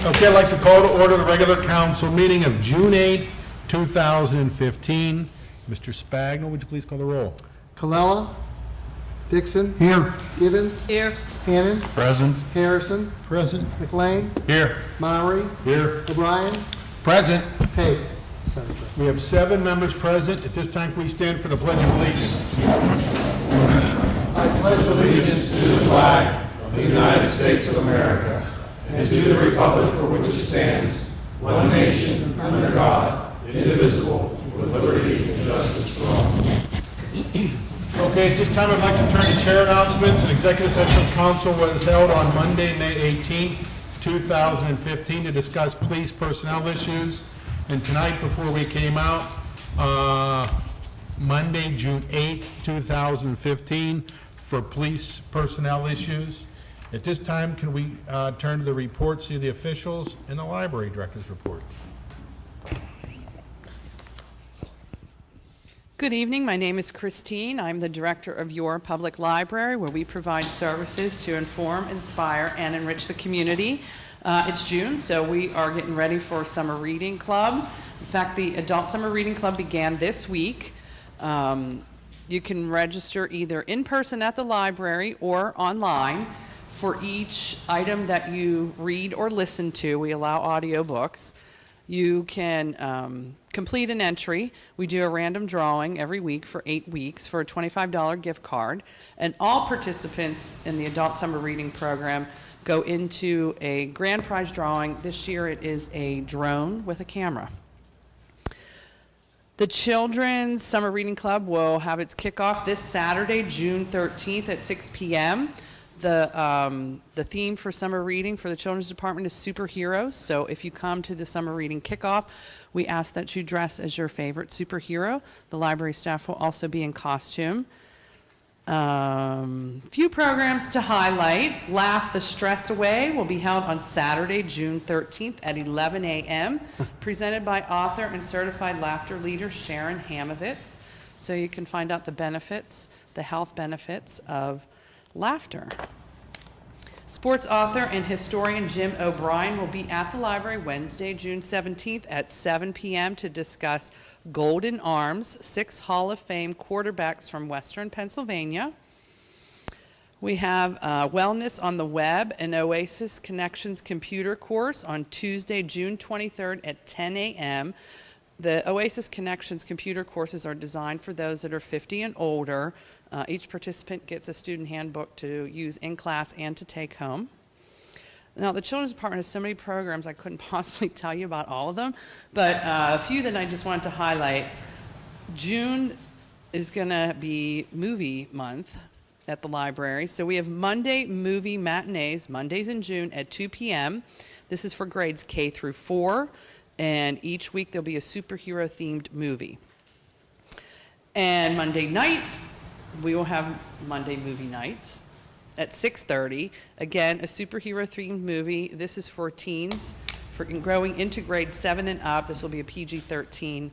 Okay, I'd like to call to order the regular council meeting of June 8, 2015. Mr. Spagno, would you please call the roll? Colella. Dixon. Here. Givens. Here. Hannon. Present. Harrison. Present. McLean. Here. Maury. Here. O'Brien. Present. Page. Seven present. We have 7 members present. At this time, please stand for the Pledge of Allegiance. I pledge Allegiance to the flag of the United States of America and to the republic for which it stands, one nation, under God, indivisible, with liberty and justice for all. Okay, at this time, I'd like to turn to chair announcements. An executive session of council was held on Monday, May 18th, 2015 to discuss police personnel issues. And tonight, before we came out, Monday, June 8th, 2015, for police personnel issues. At this time, can we turn to the reports of the officials and the library director's report? Good evening. My name is Christine. I'm the director of Your Public Library, where we provide services to inform, inspire, and enrich the community. It's June, so we are getting ready for summer reading clubs. In fact, the Adult Summer Reading Club began this week. You can register either in person at the library or online. For each item that you read or listen to, we allow audiobooks. You can complete an entry. We do a random drawing every week for 8 weeks for a $25 gift card. And all participants in the Adult Summer Reading Program go into a grand prize drawing. This year it is a drone with a camera. The Children's Summer Reading Club will have its kickoff this Saturday, June 13th at 6 p.m. The theme for summer reading for the Children's Department is superheroes. So if you come to the summer reading kickoff, we ask that you dress as your favorite superhero. The library staff will also be in costume. Few programs to highlight. Laugh the Stress Away will be held on Saturday, June 13th at 11 a.m. presented by author and certified laughter leader Sharon Hamovitz. So you can find out the benefits, the health benefits of laughter. Sports author and historian Jim O'Brien will be at the library Wednesday, June 17th at 7 p.m. to discuss Golden Arms, 6 Hall of Fame quarterbacks from Western Pennsylvania. We have Wellness on the Web, an Oasis Connections computer course on Tuesday, June 23rd at 10 a.m. The Oasis Connections computer courses are designed for those that are 50 and older. Each participant gets a student handbook to use in class and to take home. Now, the Children's Department has so many programs, I couldn't possibly tell you about all of them, but a few that I just wanted to highlight. June is going to be movie month at the library. So we have Monday movie matinees, Mondays in June at 2 p.m. This is for grades K through 4. And each week there'll be a superhero-themed movie. And Monday night, we will have Monday movie nights at 6:30. Again, a superhero-themed movie. This is for teens, for growing into grade 7 and up. This will be a PG-13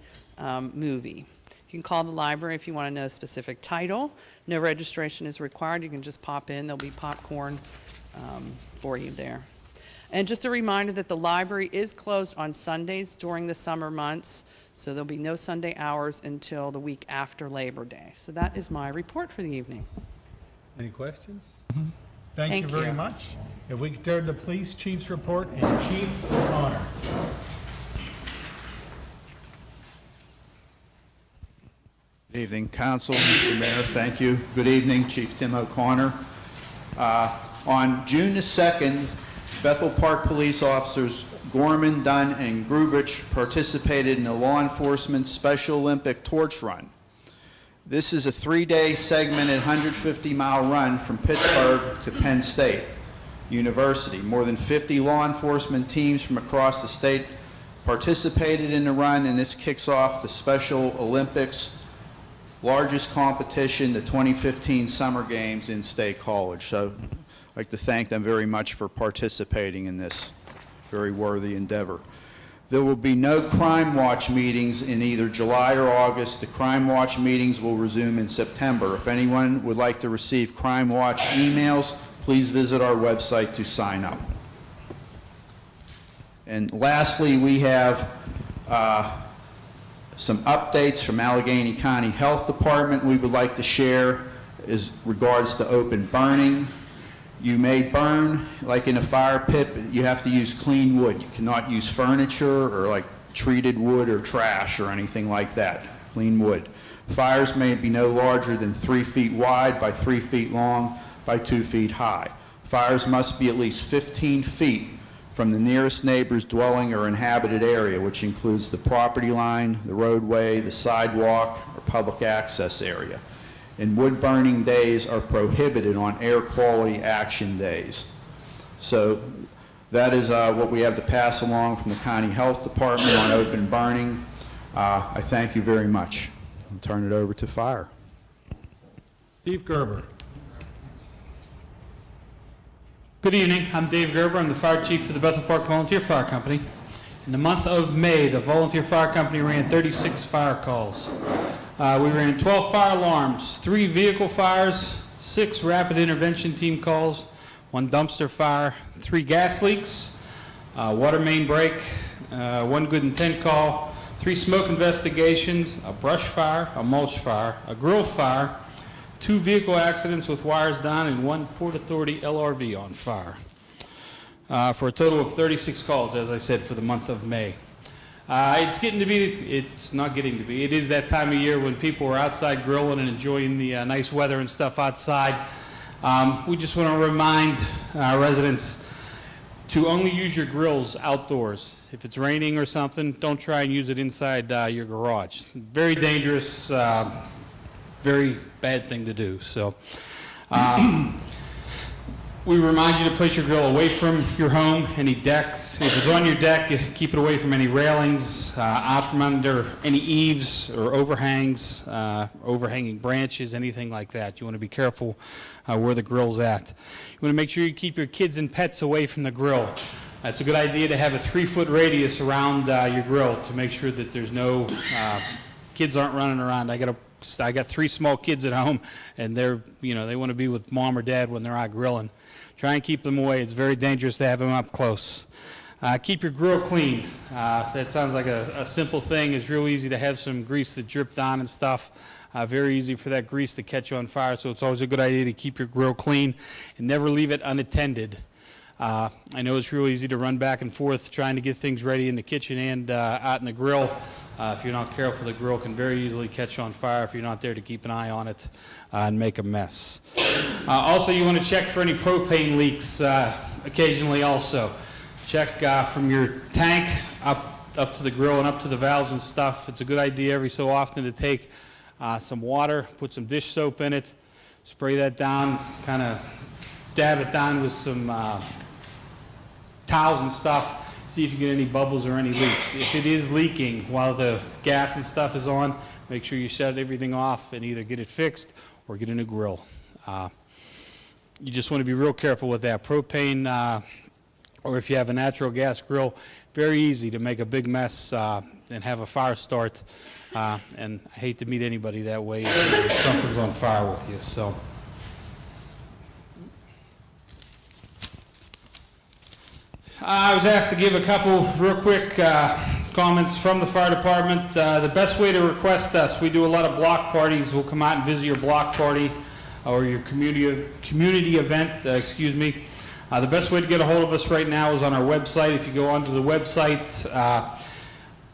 movie. You can call the library if you want to know a specific title. No registration is required. You can just pop in. There'll be popcorn for you there. And just a reminder that the library is closed on Sundays during the summer months, so there'll be no Sunday hours until the week after Labor Day. So that is my report for the evening. Any questions? Thank you very much. If we could turn to the police chief's report and Chief O'Connor. Good evening, Council, Mr. Mayor. Thank you. Good evening, Chief Tim O'Connor. On June the 2nd, Bethel Park police officers Gorman, Dunn, and Grubich participated in the Law Enforcement Special Olympic Torch Run. This is a 3-day segmented 150-mile run from Pittsburgh to Penn State University. More than 50 law enforcement teams from across the state participated in the run, and this kicks off the Special Olympics largest competition, the 2015 Summer Games in State College. So I'd like to thank them very much for participating in this very worthy endeavor. There will be no Crime Watch meetings in either July or August. The Crime Watch meetings will resume in September. If anyone would like to receive Crime Watch emails, please visit our website to sign up. And lastly, we have some updates from Allegheny County Health Department we would like to share as regards to open burning. You may burn, like in a fire pit, but you have to use clean wood. You cannot use furniture or like treated wood or trash or anything like that. Clean wood. Fires may be no larger than 3 feet wide by 3 feet long by 2 feet high. Fires must be at least 15 feet from the nearest neighbor's dwelling or inhabited area, which includes the property line, the roadway, the sidewalk, or public access area. And wood burning days are prohibited on air quality action days. So that is what we have to pass along from the County Health Department on open burning. I thank you very much. I'll turn it over to fire. Steve Gerber. Good evening. I'm Dave Gerber. I'm the fire chief for the Bethel Park Volunteer Fire Company. In the month of May, the Volunteer Fire Company ran 36 fire calls. We ran 12 fire alarms, 3 vehicle fires, 6 rapid intervention team calls, 1 dumpster fire, 3 gas leaks, water main break, 1 good intent call, 3 smoke investigations, a brush fire, a mulch fire, a grill fire, 2 vehicle accidents with wires down, and 1 Port Authority LRV on fire, for a total of 36 calls, as I said, for the month of May. It's not getting to be, it is that time of year when people are outside grilling and enjoying the nice weather and stuff outside. We just want to remind our residents to only use your grills outdoors. If it's raining or something, don't try and use it inside your garage. Very dangerous, very bad thing to do. So we remind you to place your grill away from your home, any deck. If it's on your deck, keep it away from any railings, out from under any eaves or overhangs, overhanging branches, anything like that. You want to be careful where the grill's at. You want to make sure you keep your kids and pets away from the grill. It's a good idea to have a 3-foot radius around your grill to make sure that there's no kids aren't running around. I got 3 small kids at home, and they want to be with mom or dad when they're out grilling. Try and keep them away. It's very dangerous to have them up close. Keep your grill clean. That sounds like a simple thing. It's real easy to have some grease that dripped on and stuff. Very easy for that grease to catch on fire, so it's always a good idea to keep your grill clean and never leave it unattended. I know it's real easy to run back and forth trying to get things ready in the kitchen and out in the grill. If you're not careful, the grill can very easily catch on fire if you're not there to keep an eye on it and make a mess. Also, you want to check for any propane leaks occasionally also. Check from your tank up to the grill and up to the valves and stuff. It's a good idea every so often to take some water, put some dish soap in it, spray that down, kind of dab it down with some towels and stuff, see if you get any bubbles or any leaks. If it is leaking while the gas and stuff is on, make sure you shut everything off and either get it fixed or get a new grill. You just want to be real careful with that. Propane, or if you have a natural gas grill, very easy to make a big mess and have a fire start. And I hate to meet anybody that way if something's on fire with you. So. I was asked to give a couple real quick comments from the fire department. The best way to request us, we do a lot of block parties. We'll come out and visit your block party or your community event, excuse me. The best way to get a hold of us right now is on our website. If you go onto the website,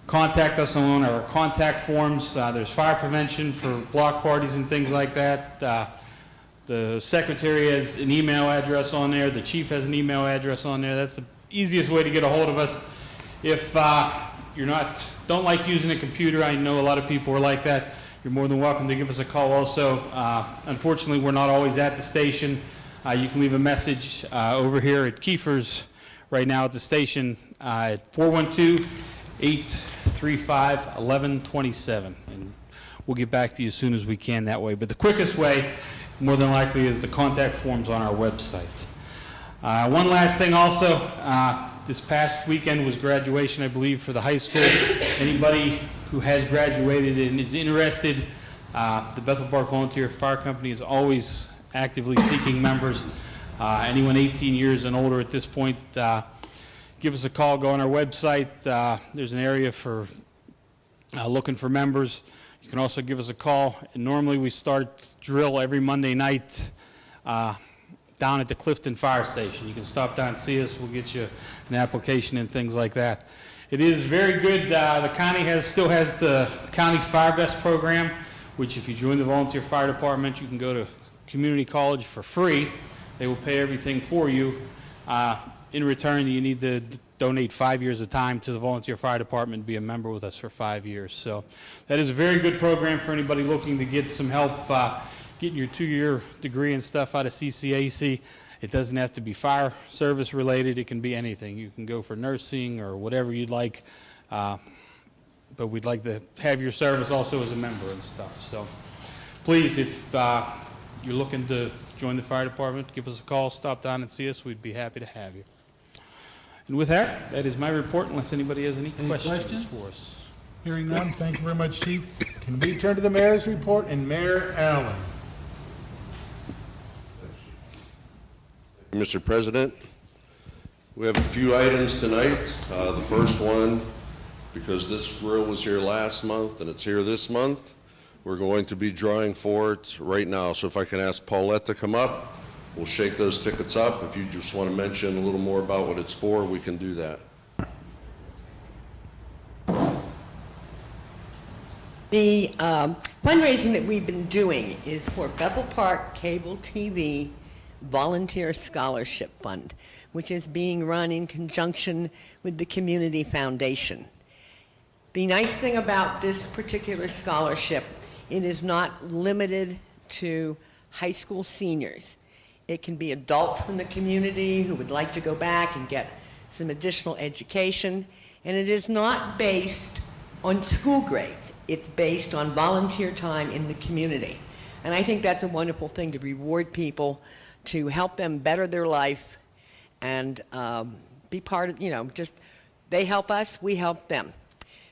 contact us on our contact forms. There's fire prevention for block parties and things like that. The secretary has an email address on there. The chief has an email address on there. That's the easiest way to get a hold of us. If don't like using a computer, I know a lot of people are like that, you're more than welcome to give us a call also. Unfortunately, we're not always at the station. You can leave a message over here at Kiefer's right now at the station at 412-835-1127. And we'll get back to you as soon as we can that way. But the quickest way, more than likely, is the contact forms on our website. One last thing also, this past weekend was graduation, I believe, for the high school. Anybody who has graduated and is interested, the Bethel Park Volunteer Fire Company is always actively seeking members. Anyone 18 years and older at this point give us a call, go on our website. There's an area for looking for members. You can also give us a call. And normally we start drill every Monday night down at the Clifton Fire Station. You can stop down and see us. We'll get you an application and things like that. It is very good. The county still has the County Fire Vest program, which if you join the volunteer fire department, you can go to community college for free. They will pay everything for you. In return, you need to donate 5 years of time to the volunteer fire department and be a member with us for 5 years. So that is a very good program for anybody looking to get some help getting your 2-year degree and stuff out of CCAC. It doesn't have to be fire service related. It can be anything. You can go for nursing or whatever you'd like. But we'd like to have your service also as a member and stuff. So please, if you're looking to join the fire department, give us a call, stop down and see us. We'd be happy to have you. And with that, that is my report, unless anybody has any questions for us. Hearing none, thank you very much, Chief. Can we turn to the mayor's report and Mayor Allen? Mr. President, we have a few items tonight. The first one, because this grill was here last month and it's here this month, we're going to be drawing for it right now. So if I can ask Paulette to come up, we'll shake those tickets up. If you just want to mention a little more about what it's for, we can do that. The fundraising that we've been doing is for Bethel Park Cable TV Volunteer Scholarship Fund, which is being run in conjunction with the Community Foundation. The nice thing about this particular scholarship, it is not limited to high school seniors. It can be adults from the community who would like to go back and get some additional education, and it is not based on school grades. It's based on volunteer time in the community. And I think that's a wonderful thing to reward people, to help them better their life and be part of, just they help us, we help them.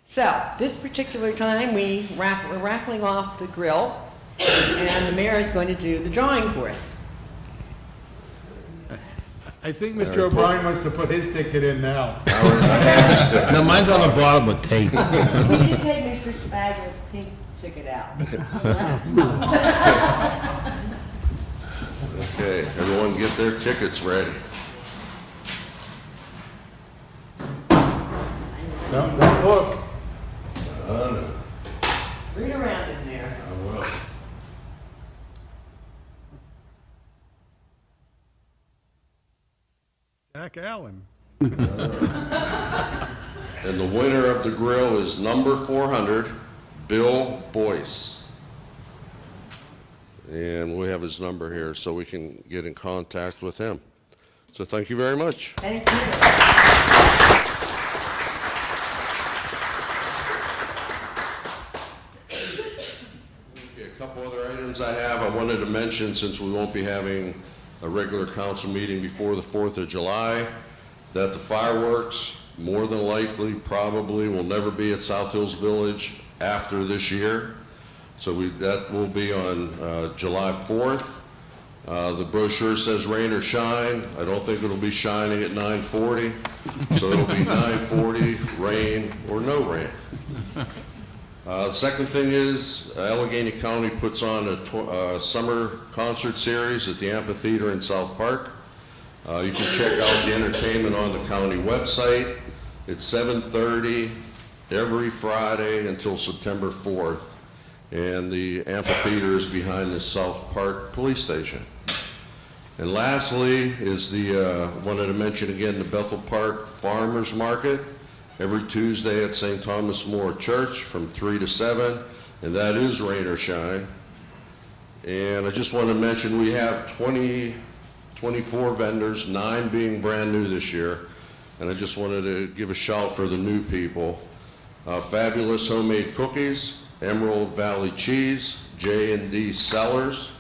So this particular time we're raffling off the grill, and the mayor is going to do the drawing for us. I think Mr. O'Brien wants to put his ticket in now. No, mine's on the bottom with tape. We did take Mr. Spagner's pink ticket out. Okay, everyone get their tickets ready. Don't look. Read around in there. I will. Jack Allen. And the winner of the grill is number 400, Bill Boyce. And we have his number here so we can get in contact with him. So thank you very much. Thank you. Okay, a couple other items I have. I wanted to mention, since we won't be having a regular council meeting before the 4th of July, that the fireworks, more than likely, probably will never be at South Hills Village after this year. So that will be on July 4th. The brochure says rain or shine. I don't think it'll be shining at 9:40. So it'll be 9:40, rain or no rain. The second thing is Allegheny County puts on a summer concert series at the amphitheater in South Park. You can check out the entertainment on the county website. It's 7:30 every Friday until September 4th. And the amphitheater is behind the South Park Police Station. And lastly is wanted to mention again the Bethel Park Farmers Market every Tuesday at St. Thomas More Church from 3 to 7, and that is rain or shine. And I just want to mention we have 24 vendors, 9 being brand new this year, and I just wanted to give a shout for the new people. Fabulous Homemade Cookies, Emerald Valley Cheese, J&D Cellars,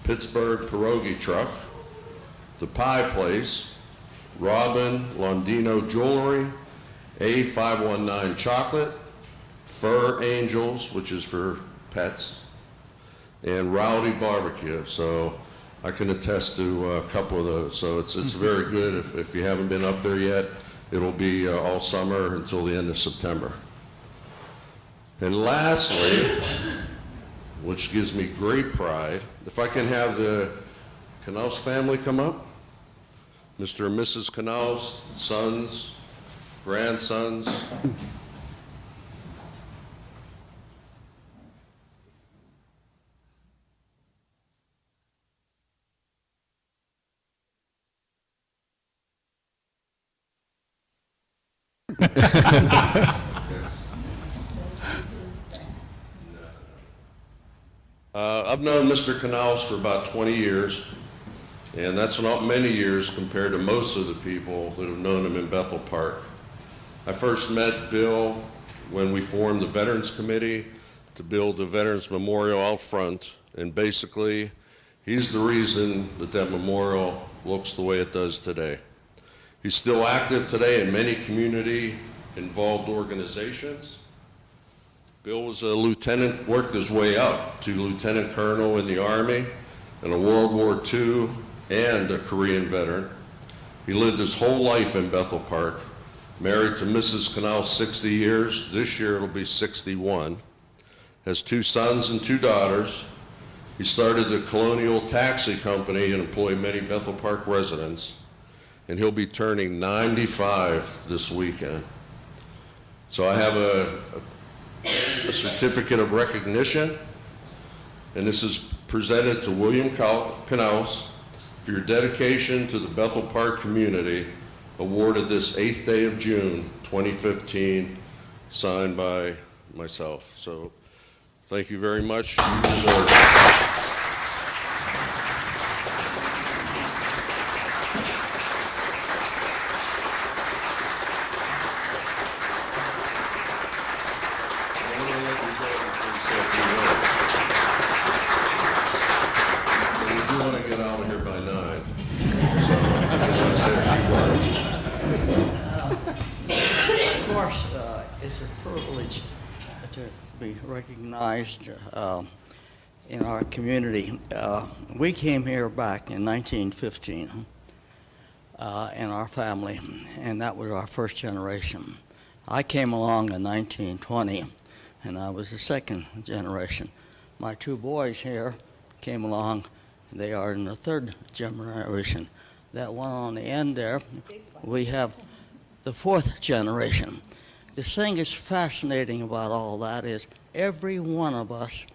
Pittsburgh Pierogi Truck, The Pie Place, Robin Londino Jewelry, A519 Chocolate, Fur Angels, which is for pets, and Rowdy Barbecue. So I can attest to a couple of those. So it's very good if you haven't been up there yet. It'll be all summer until the end of September. And lastly, which gives me great pride, if I can have the Canals family come up. Mr. and Mrs. Canals, sons, grandsons. I've known Mr. Canals for about 20 years, and that's not many years compared to most of the people that have known him in Bethel Park. I first met Bill when we formed the Veterans Committee to build the Veterans Memorial out front, and basically, he's the reason that that memorial looks the way it does today. He's still active today in many community-involved organizations. Bill was a lieutenant, worked his way up to lieutenant colonel in the Army, and a World War II and a Korean veteran. He lived his whole life in Bethel Park, married to Mrs. Canals 60 years. This year it'll be 61. Has 2 sons and 2 daughters. He started the Colonial Taxi Company and employed many Bethel Park residents. And he'll be turning 95 this weekend. So I have a certificate of recognition, and this is presented to William Canals for your dedication to the Bethel Park community, awarded this 8th day of June 2015, signed by myself. So thank you very much. You deserve it. Recognized in our community. We came here back in 1915 in our family, and that was our first generation. I came along in 1920, and I was the second generation. My 2 boys here came along, they are in the 3rd generation. That one on the end there, we have the 4th generation. The thing that's fascinating about all that is every one of us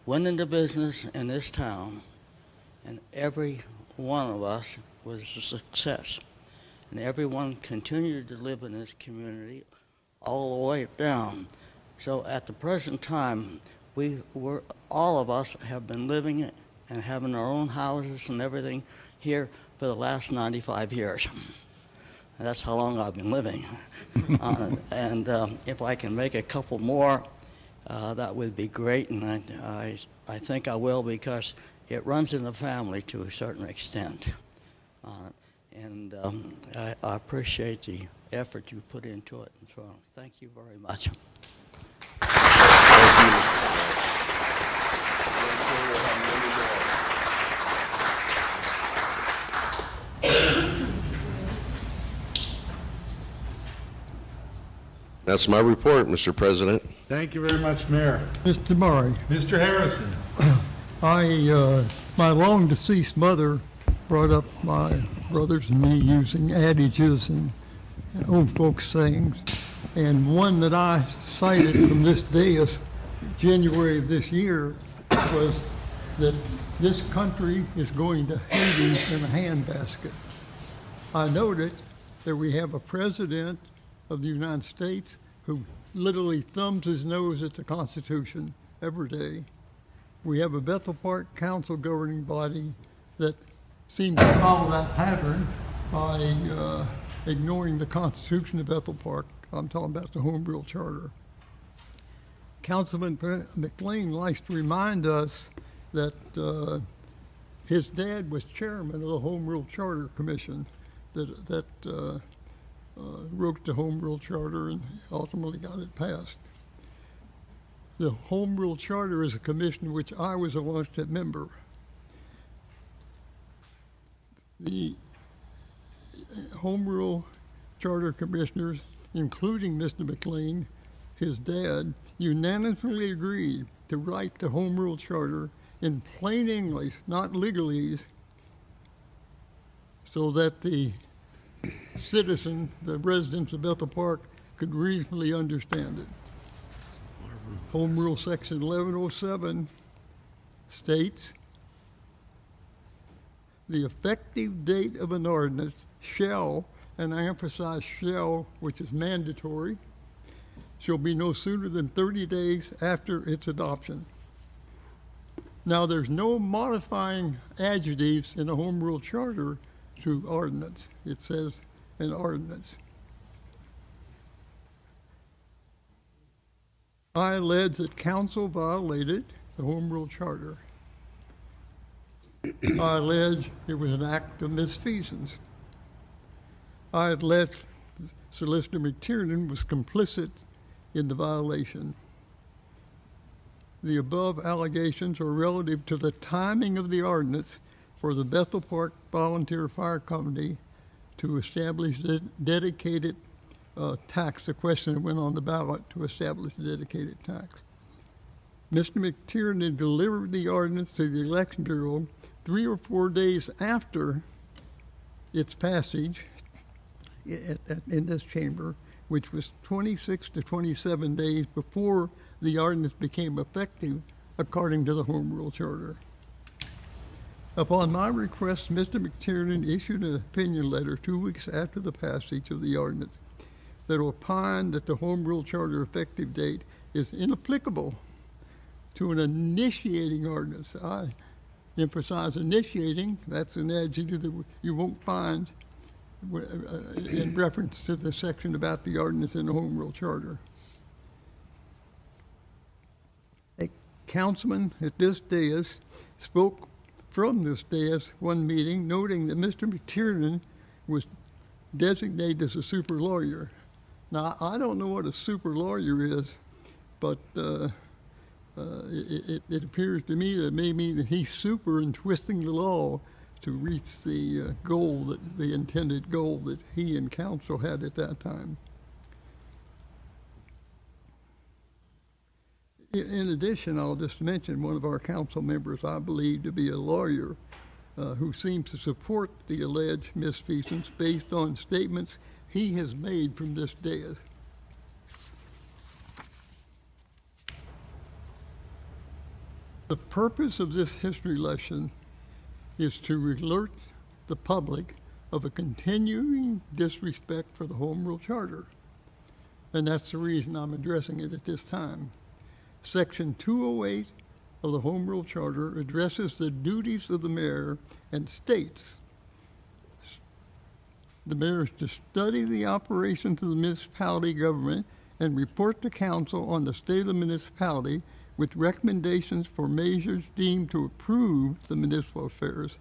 went into business in this town, and every one of us was a success. And everyone continued to live in this community all the way down. So at the present time, all of us have been living and having our own houses and everything here for the last 95 years. That's how long I've been living. And if I can make a couple more, that would be great, and I think I will, because it runs in the family to a certain extent. And I appreciate the effort you put into it. So thank you very much. That's my report, Mr. President. Thank you very much, Mayor. Mr. Murray, Mr. Harrison. my long deceased mother brought up my brothers and me using adages and old folks sayings, and one that I cited from this dais, January of this year, was that this country is going to Hades in a handbasket. I noted that we have a president of the United States who literally thumbs his nose at the Constitution every day. We have a Bethel Park Council governing body that seems to follow that pattern by ignoring the Constitution of Bethel Park. I'm talking about the Home Rule Charter. Councilman McLean likes to remind us that his dad was chairman of the Home Rule Charter Commission that wrote the Home Rule Charter and ultimately got it passed. The Home Rule Charter is a commission which I was a longtime member. The Home Rule Charter Commissioners, including Mr. McLean, his dad, unanimously agreed to write the Home Rule Charter in plain English, not legalese, so that the citizen, the residents of Bethel Park, could reasonably understand it. Home Rule Section 1107 states, the effective date of an ordinance shall, and I emphasize shall, which is mandatory, shall be no sooner than 30 days after its adoption. Now, there's no modifying adjectives in the Home Rule Charter to ordinance. It says an ordinance. I allege that council violated the Home Rule Charter. I allege it was an act of misfeasance. I allege Solicitor McTiernan was complicit in the violation. The above allegations are relative to the timing of the ordinance for the Bethel Park Volunteer Fire Company to establish the dedicated tax, the question that went on the ballot to establish the dedicated tax. Mr. McTiernan delivered the ordinance to the Election Bureau 3 or 4 days after its passage in this chamber, which was 26 to 27 days before the ordinance became effective according to the Home Rule Charter. Upon my request, Mr. McTiernan issued an opinion letter 2 weeks after the passage of the ordinance that opined that the Home Rule Charter effective date is inapplicable to an initiating ordinance. I emphasize initiating. That's an adjective that you won't find in reference to the section about the ordinance in the Home Rule Charter. A councilman at this dais spoke from this dais one meeting, noting that Mr. McTiernan was designated as a super lawyer. Now, I don't know what a super lawyer is, but it appears to me that it may mean that he's super in twisting the law to reach the goal, the intended goal that he and council had at that time. In addition, I'll just mention one of our council members I believe to be a lawyer who seems to support the alleged misfeasance based on statements he has made from this dais. The purpose of this history lesson is to alert the public of a continuing disrespect for the Home Rule Charter. And that's the reason I'm addressing it at this time. Section 208 of the Home Rule Charter addresses the duties of the mayor and states the mayor is to study the operations of the municipality government and report to council on the state of the municipality with recommendations for measures deemed to improve the municipal affairs.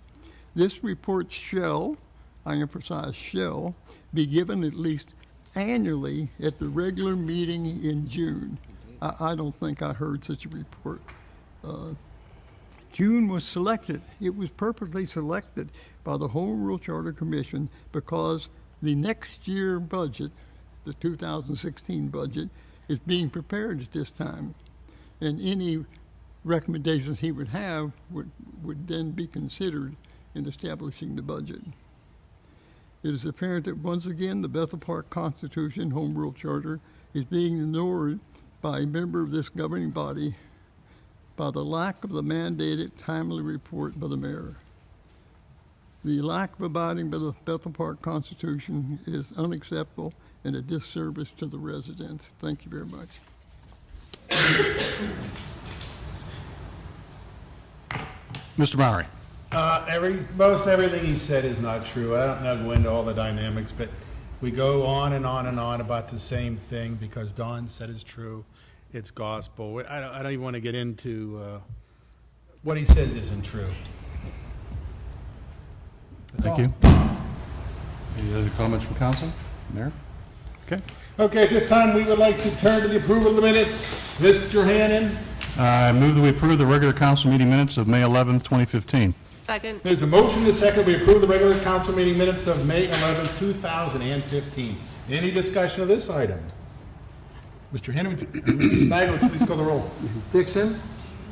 This report shall, I emphasize shall, be given at least annually at the regular meeting in June. I don't think I heard such a report. June was selected. It was purposely selected by the Home Rule Charter Commission because the next year budget, the 2016 budget, is being prepared at this time. And any recommendations he would have would then be considered in establishing the budget. It is apparent that once again the Bethel Park Constitution Home Rule Charter is being ignored by a member of this governing body by the lack of the mandated timely report by the mayor. The lack of abiding by the Bethel Park Constitution is unacceptable and a disservice to the residents. Thank you very much. Mr. Bowery. Most everything he said is not true. I don't know go into all the dynamics, but we go on and on and on about the same thing because Don said it's true. It's gospel. I don't even want to get into what he says isn't true. Thank you. Any other comments from council? Mayor? Okay. Okay, at this time, we would like to turn to the approval of the minutes. Mr. Hannon? I move that we approve the regular council meeting minutes of May 11th, 2015. Second. There's a motion and a second. We approve the regular council meeting minutes of May 11, 2015. Any discussion of this item? Mr. Henry, Mr. Spagler, please call the roll. Dixon,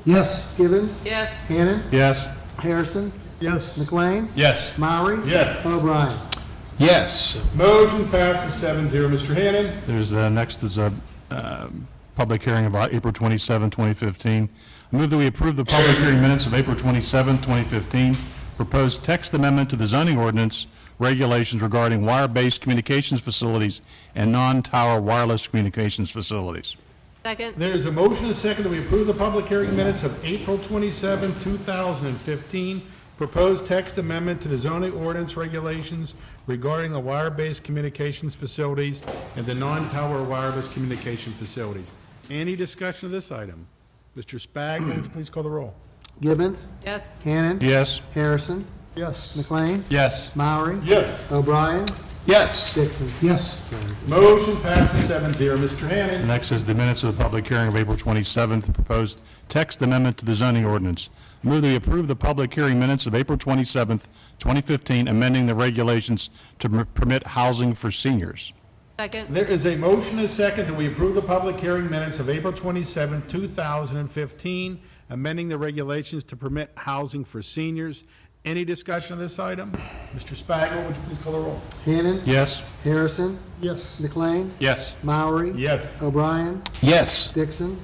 Yes. Givens, Yes. Hannon, Yes. Harrison, Yes. McLean, Yes. Maury. Yes. O'Brien. Yes. Motion passes 7-0. Mr. Hannon? There's, next is a public hearing about April 27, 2015. I move that we approve the public hearing minutes of April 27, 2015, proposed text amendment to the zoning ordinance regulations regarding wire-based communications facilities and non-tower wireless communications facilities. Second. There is a motion and a second that we approve the public hearing minutes of April 27, 2015, proposed text amendment to the zoning ordinance regulations regarding the wire-based communications facilities and the non-tower wireless communication facilities. Any discussion of this item? Mr. Spagler, please call the roll. Givens, Yes. Hannon, Yes. Harrison, Yes. McLean, Yes. Maury, Yes. O'Brien, Yes. Dixon. Yes. Motion passes 7-0. Mr. Hannon? Next is the minutes of the public hearing of April 27th, proposed text amendment to the zoning ordinance. I move that we approve the public hearing minutes of April 27th, 2015, amending the regulations to permit housing for seniors. Second. There is a motion and a second that we approve the public hearing minutes of April 27, 2015, amending the regulations to permit housing for seniors. Any discussion of this item? Mr. Spagler, would you please call the roll? Hannon, Yes. Harrison, Yes. McLean, Yes. Maury, Yes. O'Brien, Yes. Dixon,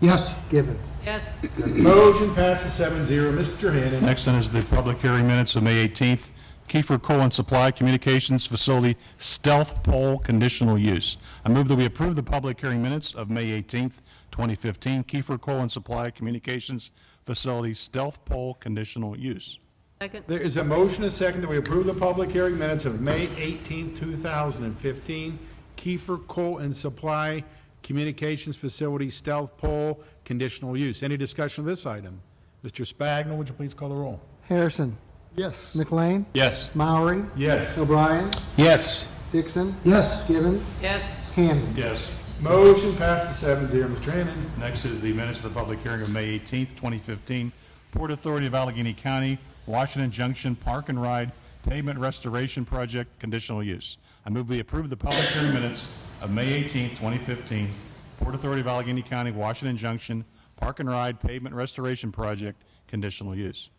Yes. Givens. Yes. Motion passes 7-0. Mr. Hannon? Next one is the public hearing minutes of May 18th, Kiefer Coal and Supply Communications Facility Stealth Pole Conditional Use. I move that we approve the public hearing minutes of May 18th, 2015, Kiefer Coal and Supply Communications Facility Stealth Pole Conditional Use. Second. There is a motion and a second that we approve the public hearing minutes of May 18, 2015, Kiefer Coal and Supply Communications Facility Stealth Pole Conditional Use. Any discussion of this item? Mr. Spagner, would you please call the roll? Harrison, Yes. McLean, Yes. Maury, Yes. O'Brien, Yes. Dixon, Yes. Givens, Yes. Hannon. Yes. Motion passes 7-0. Mr. Hannon? Next is the minutes of the public hearing of May 18th, 2015, Port Authority of Allegheny County, Washington Junction Park and Ride Pavement Restoration Project Conditional Use. I move we approve the public hearing minutes of May 18th, 2015, Port Authority of Allegheny County, Washington Junction Park and Ride Pavement Restoration Project Conditional Use.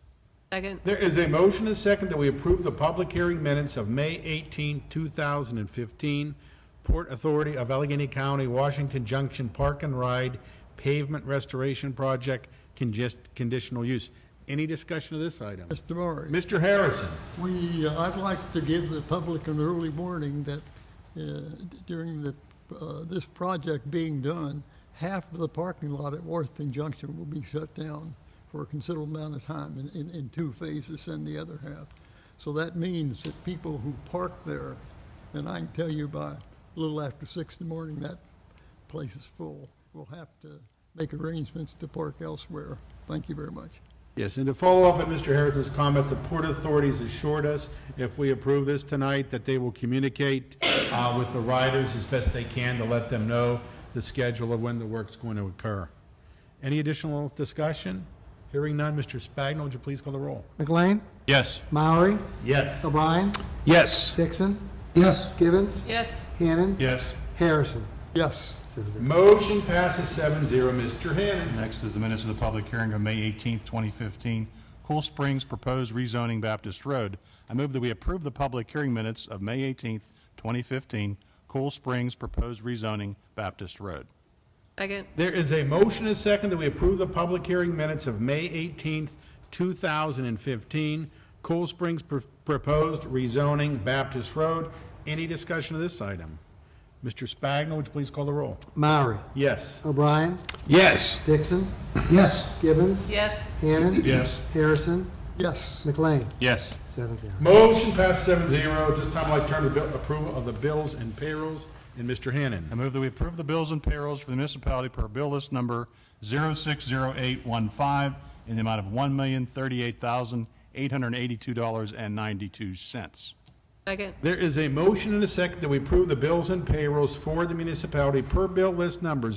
Second. There is a motion and a second that we approve the public hearing minutes of May 18, 2015, Port Authority of Allegheny County, Washington Junction Park and Ride Pavement Restoration Project Conditional Use. Any discussion of this item? Mr. Maury. Mr. Harrison? I'd like to give the public an early warning that during this project being done, half of the parking lot at Washington Junction will be shut down for a considerable amount of time in two phases, and the other half. So that means that people who park there, and I can tell you by a little after 6 in the morning, that place is full. We'll have to make arrangements to park elsewhere. Thank you very much. Yes, and to follow up on Mr. Harris's comment, the Port Authorities assured us if we approve this tonight that they will communicate with the riders as best they can to let them know the schedule of when the work's going to occur. Any additional discussion? Hearing none, Mr. Spagnuolo, would you please call the roll? McLean, Yes. Maury, Yes. O'Brien, Yes. Dixon, Yes. Givens, Yes. Hannon, Yes. Harrison. Yes. Motion passes 7-0. Mr. Hannon? Next is the minutes of the public hearing of May 18th, 2015, Cool Springs Proposed Rezoning Baptist Road. I move that we approve the public hearing minutes of May 18th, 2015, Cool Springs Proposed Rezoning Baptist Road. Second. There is a motion and a second that we approve the public hearing minutes of May 18th, 2015, Cool Springs Proposed Rezoning Baptist Road. Any discussion of this item? Mr. Spagnuolo, would you please call the roll? Maury, Yes. O'Brien, Yes. Dixon, Yes. Givens, Yes. Hannon, Yes. Harrison, Yes. McLean. Yes. 7-0. Motion passes 7-0. This time I'd like to turn to approval of the bills and payrolls. And Mr. Hannon? I move that we approve the bills and payrolls for the municipality per bill list number 060815 in the amount of $1,038,882.92. Second. There is a motion and a second that we approve the bills and payrolls for the municipality per bill list number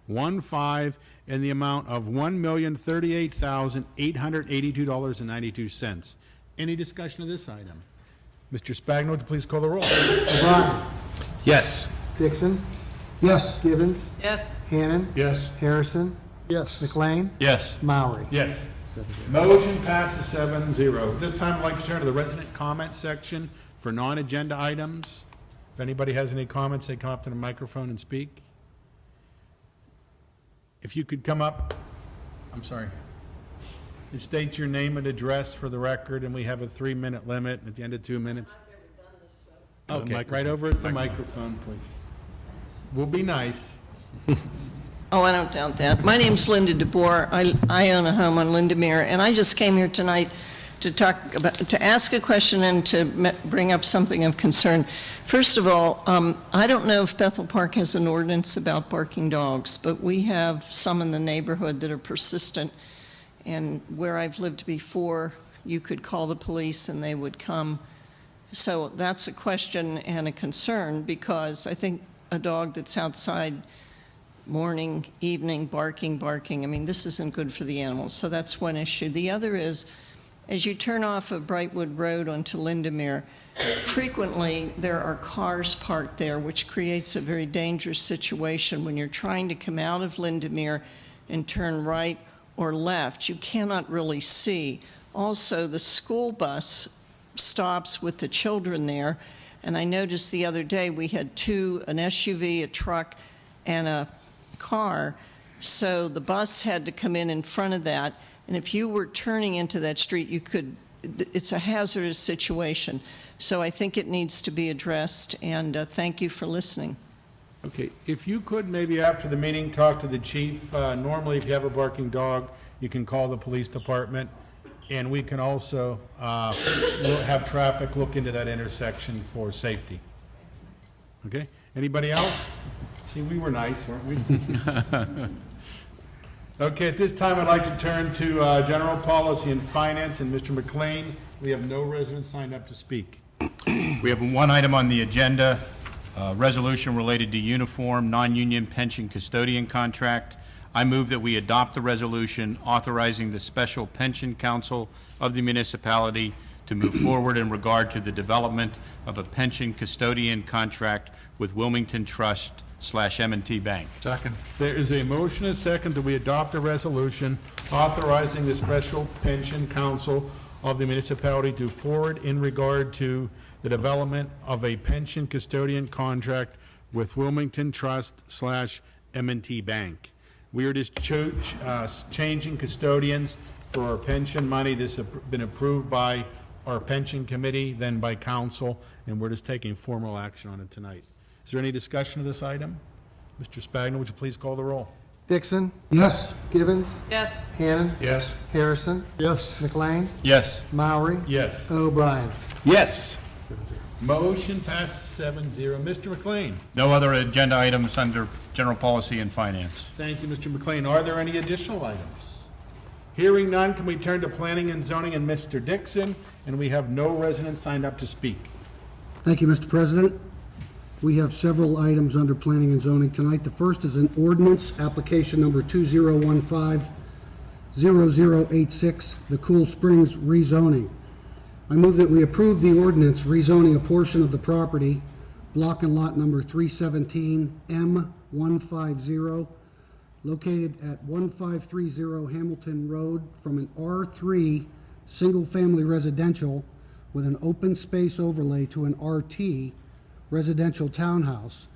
in the amount of $1,038,882.92. Any discussion of this item? Mr. Spagno, would you please call the roll? O'Brien. Yes. Dixon. Yes. Gibbons. Yes. Hannon. Yes. Harrison. Yes. McLean. Yes. Maury. Yes. 7-0. Motion passes 7-0. This time I'd like to turn to the resident comment section for non-agenda items. If anybody has any comments, they come up to the microphone and speak. If you could come up, I'm sorry. And state your name and address for the record, and we have a 3-minute limit at the end of 2 minutes. Okay, right over at the microphone, please. We'll be nice. Oh, I don't doubt that. My name's Linda DeBoer. I own a home on Lindemere, and I just came here tonight to ask a question and to bring up something of concern. First of all, I don't know if Bethel Park has an ordinance about barking dogs, but we have some in the neighborhood that are persistent. And where I've lived before, you could call the police and they would come. So that's a question and a concern, because I think a dog that's outside morning, evening, barking, I mean, this isn't good for the animals. So that's one issue. The other is, as you turn off of Brightwood Road onto Lindemere, frequently there are cars parked there, which creates a very dangerous situation when you're trying to come out of Lindemere and turn right or left. You cannot really see. Also, the school bus stops with the children there, and I noticed the other day we had an SUV, a truck, and a car, so the bus had to come in front of that, and if you were turning into that street, it's a hazardous situation. So I think it needs to be addressed, and thank you for listening. Okay, if you could maybe after the meeting talk to the chief. Normally, if you have a barking dog, you can call the police department, and we can also have traffic look into that intersection for safety. Okay, anybody else? See, we were nice, weren't we? Okay, at this time, I'd like to turn to General Policy and Finance, and Mr. McLean. We have no residents signed up to speak. We have one item on the agenda, resolution related to uniform non-union pension custodian contract. I move that we adopt the resolution authorizing the Special Pension Council of the municipality to move forward in regard to the development of a pension custodian contract with Wilmington Trust /M&T Bank. Second. There is a motion and a second that we adopt a resolution authorizing the Special Pension Council of the municipality to forward in regard to the development of a pension custodian contract with Wilmington Trust /M&T Bank. We are just changing custodians for our pension money. This has been approved by our pension committee, then by council, and we're just taking formal action on it tonight. Is there any discussion of this item? Mr. Spagno, would you please call the roll? Dixon. Yes. Gibbons. Yes. Hannon. Yes. Harrison. Yes. McLean. Yes. Maury. Yes. O'Brien. Yes. 7-0. Motion passes 7-0. Mr. McLean. No other agenda items under General Policy and Finance. Thank you, Mr. McLean. Are there any additional items? Hearing none, can we turn to Planning and Zoning and Mr. Dixon? And we have no residents signed up to speak. Thank you, Mr. President. We have several items under Planning and Zoning tonight. The first is an ordinance, application number 2015-0086, the Cool Springs rezoning. I move that we approve the ordinance rezoning a portion of the property, block and lot number 317M150, located at 1530 Hamilton Road, from an R3 single-family residential with an open space overlay to an RT residential townhouse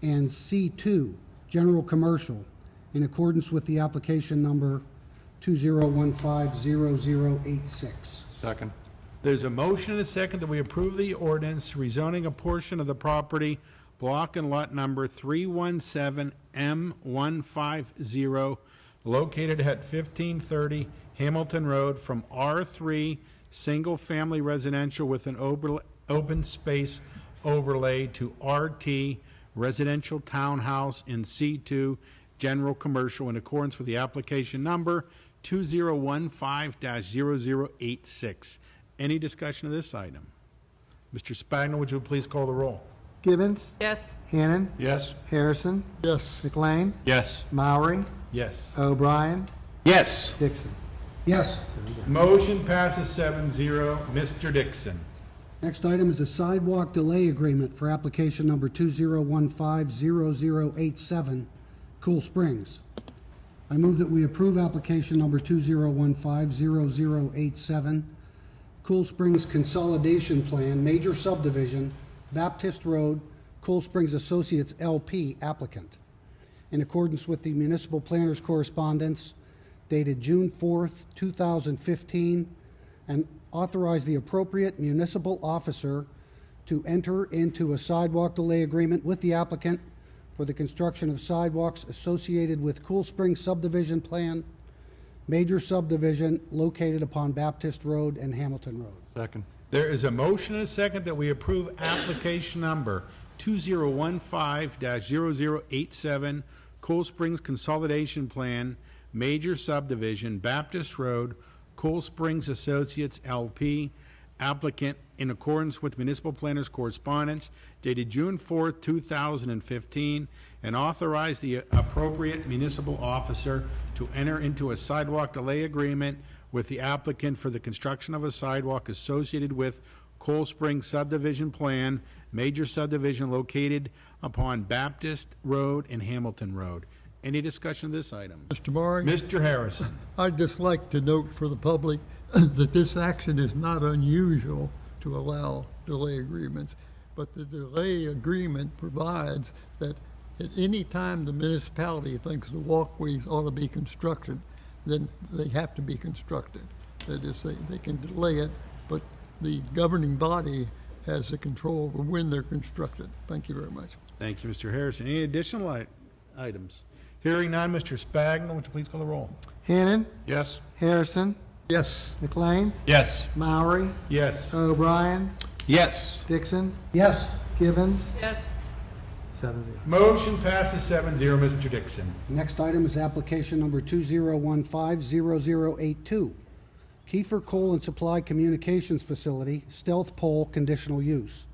and C2 general commercial in accordance with the application number 2015-0086. Second. There's a motion and a second that we approve the ordinance rezoning a portion of the property, block and lot number 317M150, located at 1530 Hamilton Road, from R3 single-family residential with an open space overlay to RT residential townhouse in C2 general commercial in accordance with the application number 2015-0086. Any discussion of this item? Mr. Spagno, would you please call the roll? Gibbons, Yes. Hannan, Yes. Harrison, Yes. McLean, Yes. Maury, Yes. O'Brien, Yes. Dixon. Yes. Motion passes 7-0. Mr. Dixon. Next item is a sidewalk delay agreement for application number 2015-0087, Cool Springs. I move that we approve application number 2015-0087, Cool Springs Consolidation Plan, Major Subdivision, Baptist Road, Cool Springs Associates LP applicant, in accordance with the municipal planner's correspondence dated June 4th, 2015, and authorize the appropriate municipal officer to enter into a sidewalk delay agreement with the applicant for the construction of sidewalks associated with Cool Springs subdivision plan, major subdivision located upon Baptist Road and Hamilton Road. Second. There is a motion and a second that we approve application number 2015-0087, Cool Springs Consolidation Plan, Major Subdivision, Baptist Road, Cool Springs Associates LP, applicant in accordance with municipal planner's correspondence dated June 4th, 2015, and authorize the appropriate municipal officer to enter into a sidewalk delay agreement with the applicant for the construction of a sidewalk associated with Cool Springs subdivision plan, major subdivision located upon Baptist Road and Hamilton Road. Any discussion of this item? Mr. Maury? Mr. Harrison. I'd just like to note for the public that this action is not unusual to allow delay agreements, but the delay agreement provides that at any time the municipality thinks the walkways ought to be constructed, then they have to be constructed. That is, they can delay it, but the governing body has the control over when they're constructed. Thank you very much. Thank you, Mr. Harrison. Any additional items? Hearing none, Mr. Spagna, would you please call the roll? Hannan, Yes. Harrison, Yes. McLean, Yes. Maury, Yes. O'Brien, Yes. Dixon, Yes. Gibbons, Yes. 7-0. Motion passes 7-0. Mr. Dixon. Next item is application number 2015-0082, Kiefer Coal and Supply Communications Facility, Stealth Pole, conditional use.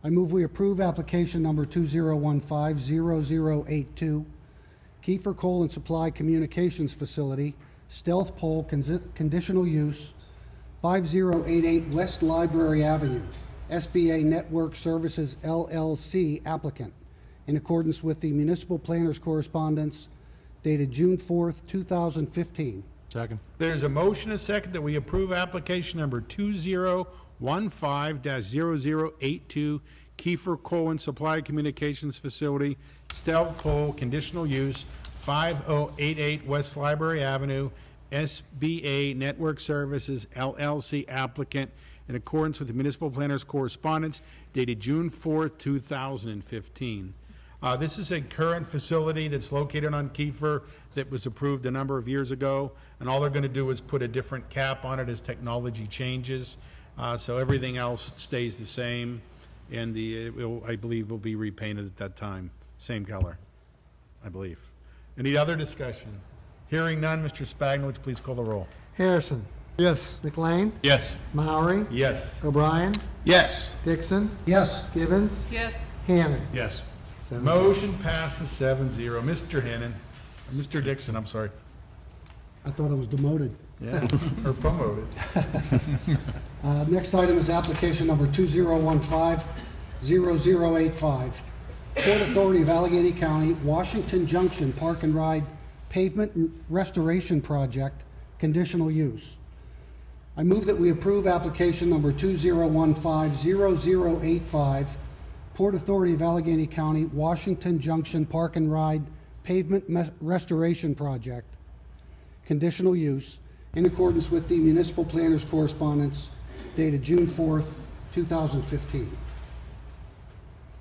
I move we approve application number 2015-0082, Kiefer Coal and Supply Communications Facility, Stealth Pole, conditional use, 5088 West Library Avenue, SBA Network Services LLC applicant, in accordance with the municipal planner's correspondence dated June 4th, 2015. Second. There's a motion and a second that we approve application number 2015-0082, Kiefer Coal and Supply Communications Facility, Stealth Pole, conditional use, 5088 West Library Avenue, SBA Network Services LLC applicant, in accordance with the municipal planner's correspondence dated June 4th, 2015. This is a current facility that's located on Kiefer that was approved a number of years ago, and all they're going to do is put a different cap on it as technology changes. So everything else stays the same, and I believe will be repainted at that time. Same color, I believe. Any other discussion? Hearing none, Mr. Spagna, would you please call the roll? Harrison, Yes. McLean, Yes. Maury, Yes. O'Brien, Yes. Dixon, Yes. Gibbons, Yes. Hannan. Yes. 7-0. Motion passes 7-0. Mr. Hannan, Mr. Dixon, I'm sorry. I thought I was demoted. Yeah, or promoted. Next item is application number 2015-0085, Port Authority of Allegheny County, Washington Junction Park and Ride Pavement Restoration Project, conditional use. I move that we approve application number 2015-0085, Port Authority of Allegheny County, Washington Junction Park and Ride Pavement Restoration Project, conditional use, in accordance with the municipal planner's correspondence dated June 4th, 2015.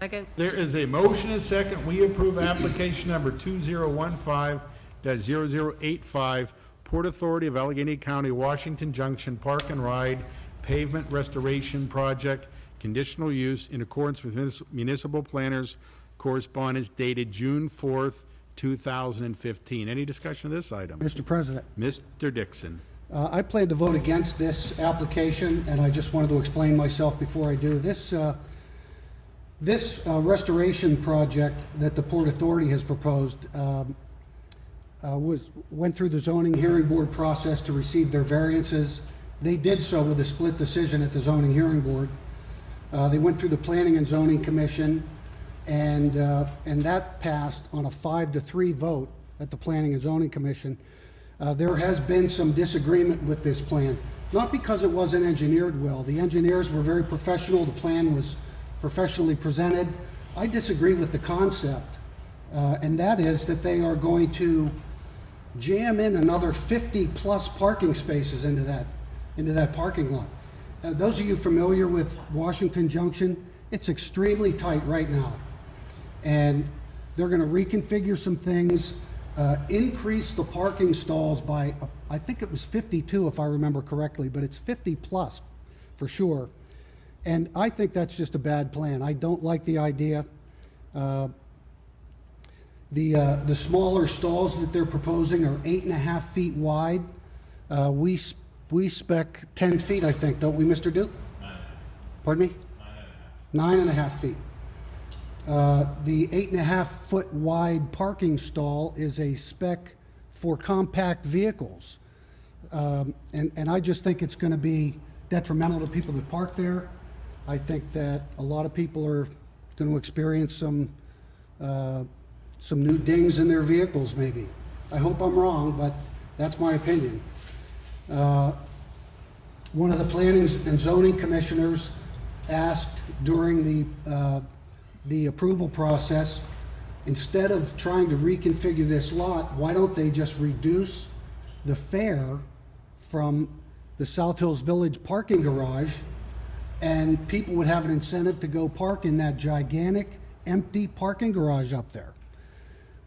Second. There is a motion and a second. We approve application number 2015-0085, Port Authority of Allegheny County, Washington Junction Park and Ride Pavement Restoration Project, conditional use, in accordance with municipal planners correspondence dated June 4th, 2015. Any discussion of this item? Mr. President, Mr. Dixon. I plan to vote against this application, and I just wanted to explain myself before I do. This This restoration project that the Port Authority has proposed went through the zoning hearing board process to receive their variances. They did so with a split decision at the zoning hearing board. They went through the Planning and Zoning Commission, and that passed on a 5-3 vote at the Planning and Zoning Commission. There has been some disagreement with this plan, not because it wasn't engineered well. The engineers were very professional. The plan was professionally presented. I disagree with the concept, and that is that they are going to jam in another 50-plus parking spaces into that parking lot. Those of you familiar with Washington Junction, it's extremely tight right now. And they're going to reconfigure some things, increase the parking stalls by, I think it was 52 if I remember correctly, but it's 50 plus for sure. And I think that's just a bad plan. I don't like the idea. The smaller stalls that they're proposing are 8.5 feet wide. We spec 10 feet, I think, don't we, Mr. Duke? 9. Pardon me? 9.5 feet. The 8.5 foot wide parking stall is a spec for compact vehicles. And I just think it's going to be detrimental to people that park there. I think that a lot of people are going to experience some new dings in their vehicles, maybe. I hope I'm wrong, but that's my opinion. One of the planning and zoning commissioners asked during the approval process, instead of trying to reconfigure this lot, why don't they just reduce the fare from the South Hills Village parking garage, and people would have an incentive to go park in that gigantic empty parking garage up there.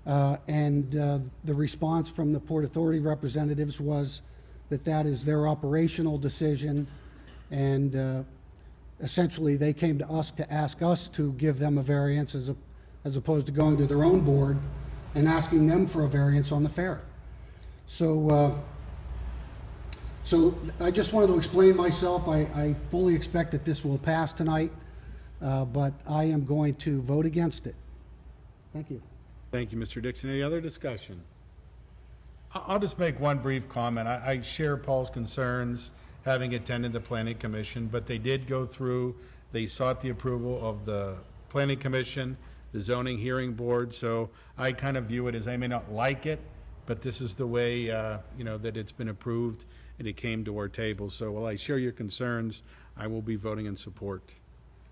The response from the Port Authority representatives was that that is their operational decision, and essentially they came to us to ask us to give them a variance as opposed to going to their own board and asking them for a variance on the fare. So I just wanted to explain myself. I fully expect that this will pass tonight, but I am going to vote against it. Thank you. Thank you, Mr. Dixon. Any other discussion? I'll just make one brief comment. I share Paul's concerns, having attended the Planning Commission, but they did go through, they sought the approval of the Planning Commission, the Zoning Hearing Board, so I kind of view it as I may not like it, but this is the way, that it's been approved and it came to our table. So while I share your concerns, I will be voting in support.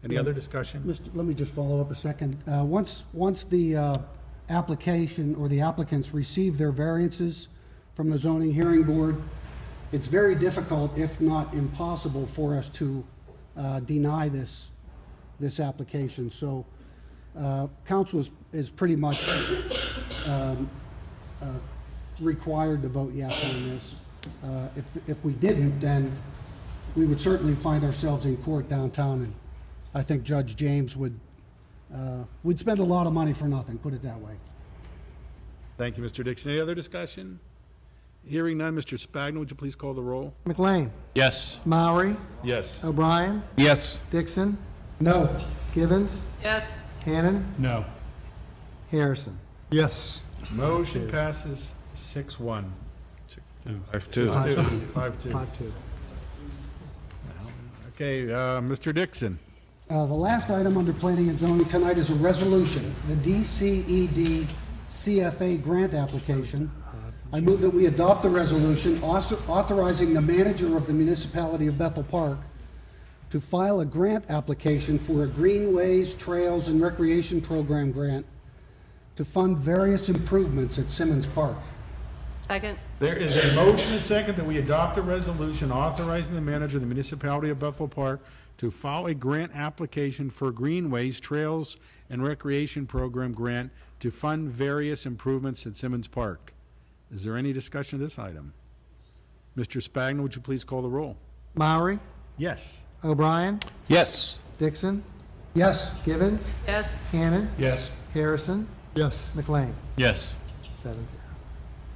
Any other discussion? Let me just follow up a second. Once the application or the applicants receive their variances from the Zoning Hearing Board, it's very difficult, if not impossible, for us to deny this application. So council is pretty much required to vote yes on this. If we didn't, then we would certainly find ourselves in court downtown, and I think Judge James would we'd spend a lot of money for nothing, put it that way. Thank you, Mr. Dixon. Any other discussion? Hearing none, Mr. Spagna, would you please call the roll? McLean. Yes. Maury. Yes. O'Brien. Yes. Dixon. No. Givens. Yes. Hannon. No. Harrison. Yes. Motion passes 6-1. 5-2. 5-2. 5-2. Okay, Mr. Dixon. The last item under planning and zoning tonight is a resolution, the DCED CFA grant application. I move that we adopt the resolution authorizing the manager of the municipality of Bethel Park to file a grant application for a Greenways, Trails, and Recreation Program grant to fund various improvements at Simmons Park. Second. There is a motion and a second that we adopt a resolution authorizing the manager of the municipality of Bethel Park to file a grant application for Greenways, Trails, and Recreation Program grant to fund various improvements at Simmons Park. Is there any discussion of this item? Mr. Spagna, would you please call the roll? Maury. Yes. O'Brien. Yes. Dixon. Yes. Givens. Yes. Hannon. Yes. Harrison. Yes. McLean. Yes. 7-0.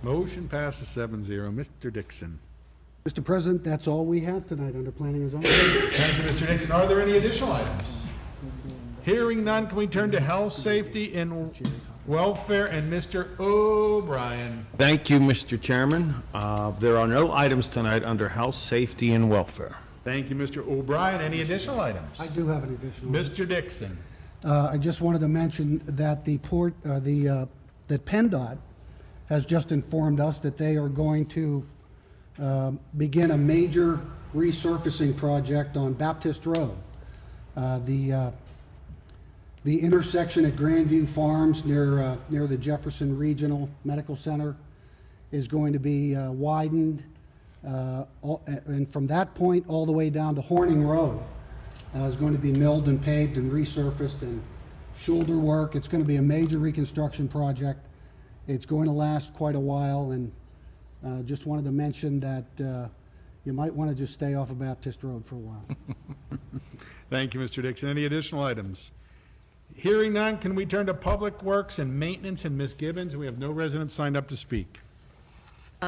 Motion passes 7-0. Mr. Dixon. Mr. President, that's all we have tonight under planning and zoning. Thank you, Mr. Dixon. Are there any additional items? Hearing none, can we turn to health, safety, and welfare, and Mr. O'Brien? Thank you, Mr. Chairman. There are no items tonight under health, safety, and welfare. Thank you, Mr. O'Brien. Any additional items? I do have an additional. Mr. Dixon. I just wanted to mention that that PennDOT has just informed us that they are going to begin a major resurfacing project on Baptist Road. The intersection at Grandview Farms near the Jefferson Regional Medical Center is going to be widened, and from that point all the way down to Horning Road is going to be milled and paved and resurfaced and shoulder work. It's going to be a major reconstruction project. It's going to last quite a while, and just wanted to mention that you might want to just stay off of Baptist Road for a while. Thank you, Mr. Dixon. Any additional items? Hearing none, can we turn to Public Works and Maintenance and Ms. Gibbons? We have no residents signed up to speak.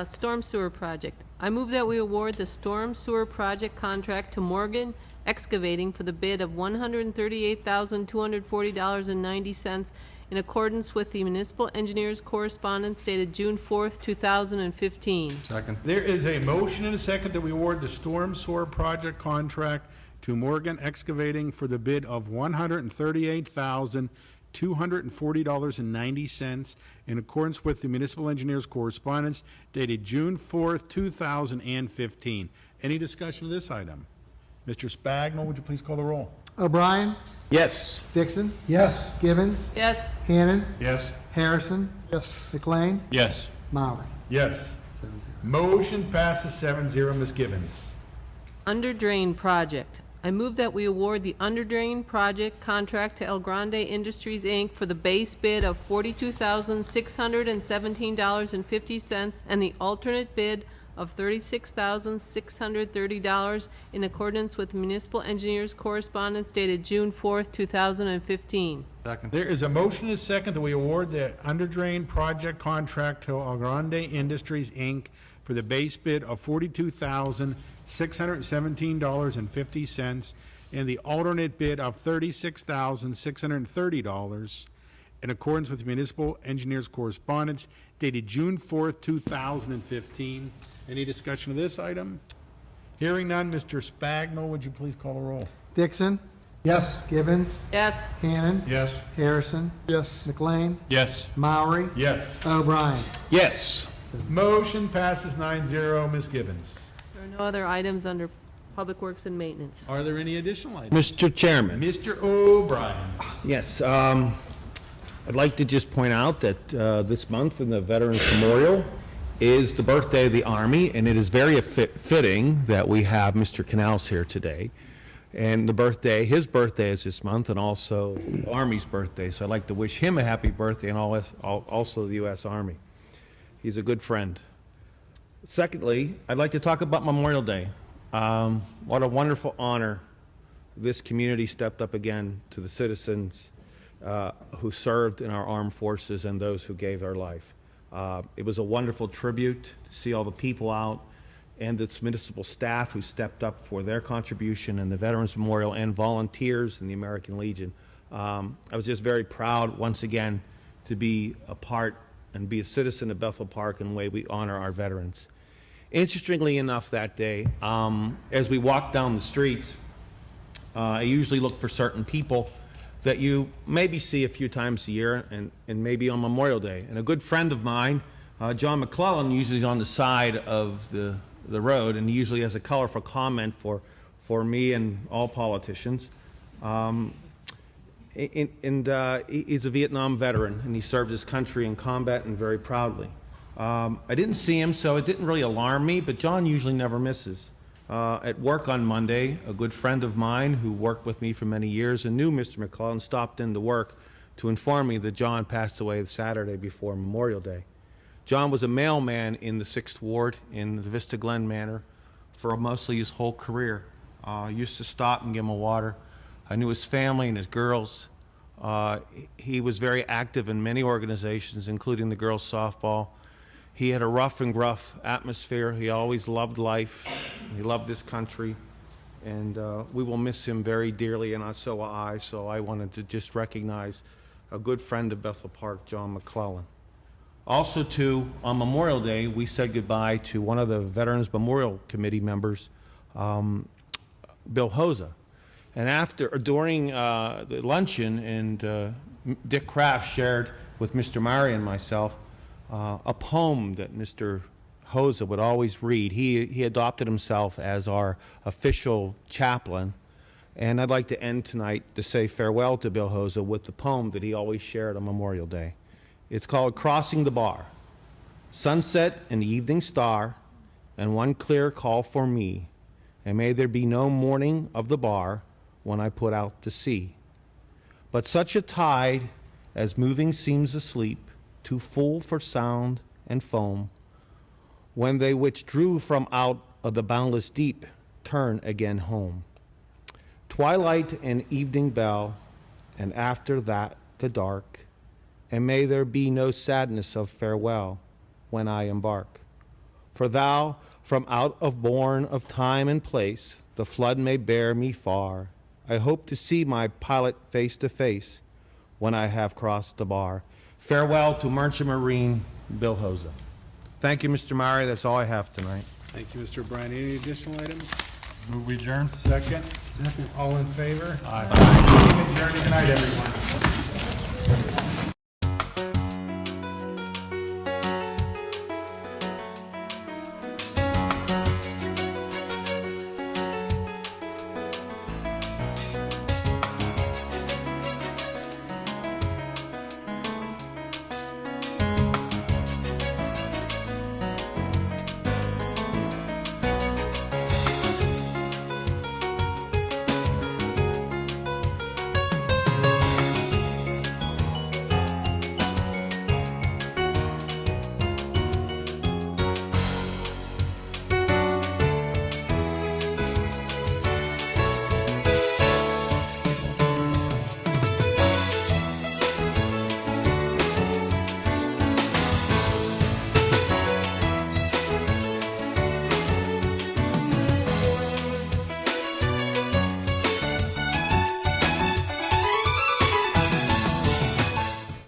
Storm sewer project. I move that we award the storm sewer project contract to Morgan Excavating for the bid of $138,240.90 in accordance with the municipal engineer's correspondence dated June 4th, 2015. Second. There is a motion and a second that we award the storm sewer project contract to Morgan Excavating for the bid of $138,240.90 in accordance with the municipal engineer's correspondence dated June 4th, 2015. Any discussion of this item? Mr. Spagnol, would you please call the roll? O'Brien. Yes. Dixon. Yes. Gibbons. Yes. Hannan. Yes. Harrison. Yes. McLean. Yes. Maury. Yes. 7-0. Motion passes 7-0. Ms. Gibbons. Under drain project. I move that we award the under drain project contract to El Grande Industries, Inc. for the base bid of $42,617.50 and the alternate bid of $36,630 in accordance with municipal engineer's correspondence dated June 4th, 2015. Second. There is a motion and a second that we award the under drain project contract to El Grande Industries, Inc. for the base bid of $42,617.50 and the alternate bid of $36,630 in accordance with the municipal engineer's correspondence dated June 4th, 2015. Any discussion of this item? Hearing none, Mr. Spagnol, would you please call the roll? Dixon. Yes. Gibbons. Yes. Hannan. Yes. Harrison. Yes. McLean. Yes. Maury. Yes. O'Brien. Yes. Motion passes 9-0. Ms. Gibbons. There are no other items under Public Works and Maintenance. Are there any additional items? Mr. Chairman. Mr. O'Brien. Yes. I'd like to just point out that this month in the Veterans Memorial is the birthday of the Army, and it is very fitting that we have Mr. Canals here today. And his birthday is this month, and also the Army's birthday. So I'd like to wish him a happy birthday, and also the U.S. Army. He's a good friend. Secondly, I'd like to talk about Memorial Day. What a wonderful honor. This community stepped up again to the citizens who served in our armed forces and those who gave their life. It was a wonderful tribute to see all the people out and its municipal staff who stepped up for their contribution in the Veterans Memorial and volunteers in the American Legion. I was just very proud once again to be a part and be a citizen of Bethel Park in the way we honor our veterans. Interestingly enough, that day, as we walked down the streets, I usually look for certain people that you maybe see a few times a year and maybe on Memorial Day. And a good friend of mine, John McClellan, usually is on the side of the road, and he usually has a colorful comment for me and all politicians. He's a Vietnam veteran, and he served his country in combat and very proudly. I didn't see him, so it didn't really alarm me, but John usually never misses. At work on Monday, a good friend of mine who worked with me for many years and knew Mr. McClellan stopped into work to inform me that John passed away the Saturday before Memorial Day. John was a mailman in the 6th Ward in the Vista Glen Manor for mostly his whole career. I used to stop and give him a water. I knew his family and his girls. He was very active in many organizations, including the girls' softball. He had a rough and gruff atmosphere. He always loved life. He loved this country. and we will miss him very dearly, and so will I. So I wanted to just recognize a good friend of Bethel Park, John McClellan. Also, too, on Memorial Day, we said goodbye to one of the Veterans Memorial Committee members, Bill Hoza. And during the luncheon, and Dick Kraft shared with Mr. Murray and myself a poem that Mr. Hoza would always read. He adopted himself as our official chaplain. And I'd like to end tonight to say farewell to Bill Hoza with the poem that he always shared on Memorial Day. It's called Crossing the Bar. Sunset and evening star, and one clear call for me, and may there be no morning of the bar when I put out to sea. But such a tide as moving seems asleep, too full for sound and foam, when they which drew from out of the boundless deep turn again home. Twilight and evening bell, and after that the dark, and may there be no sadness of farewell when I embark. For thou, from out of bourne of time and place, the flood may bear me far. I hope to see my pilot face to face when I have crossed the bar. Farewell to Merchant Marine Bill Hoza. Thank you, Mr. Murray. That's all I have tonight. Thank you, Mr. O'Brien. Any additional items? Move we adjourn. Second? All in favor? Aye. Meeting adjourned. Good night, everyone.